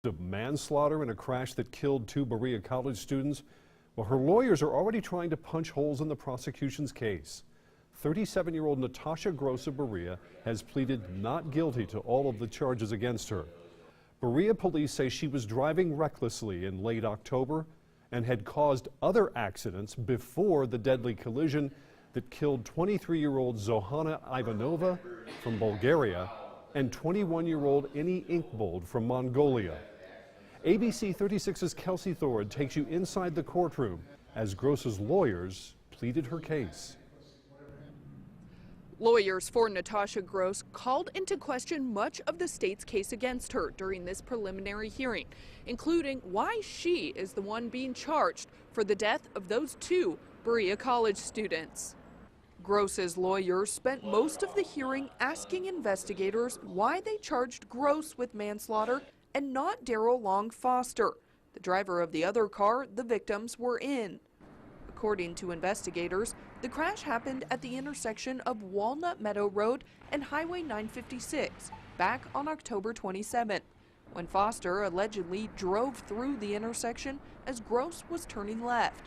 Of manslaughter in a crash that killed 2 Berea College students. Well, her lawyers are already trying to punch holes in the prosecution's case. 37-year-old Natasha Gross of Berea has pleaded not guilty to all of the charges against her. Berea police say she was driving recklessly in late October and had caused other accidents before the deadly collision that killed 23-year-old Zohana Ivanova from Bulgaria and 21-year-old Ini Inkbold from Mongolia. ABC 36's Kelsey Thorad takes you inside the courtroom as Gross's lawyers pleaded her case. Lawyers for Natasha Gross called into question much of the state's case against her during this preliminary hearing, including why she is the one being charged for the death of those 2 Berea College students. Gross's lawyers spent most of the hearing asking investigators why they charged Gross with manslaughter and not Daryl Long Foster, the driver of the other car the victims were in. According to investigators, the crash happened at the intersection of Walnut Meadow Road and Highway 956 back on October 27th, when Foster allegedly drove through the intersection as Gross was turning left.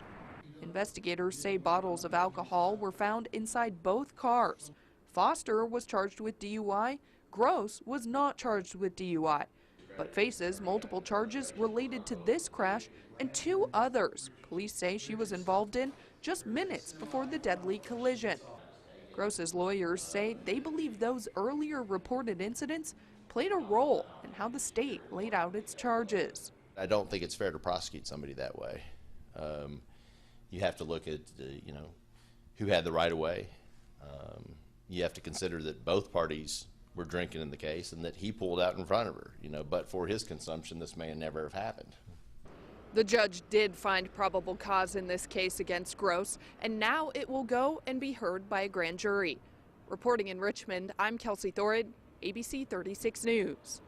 Investigators say bottles of alcohol were found inside both cars. Foster was charged with DUI. Gross was not charged with DUI, but faces multiple charges related to this crash and 2 others police say she was involved in just minutes before the deadly collision. Gross's lawyers say they believe those earlier reported incidents played a role in how the state laid out its charges. I don't think it's fair to prosecute somebody that way. You have to look at, who had the right of way. You have to consider that both parties were drinking in the case and that he pulled out in front of her, but for his consumption, this may never have happened. The judge did find probable cause in this case against Gross, and now it will go and be heard by a grand jury. Reporting in Richmond, I'm Kelsey Thorad, ABC 36 News.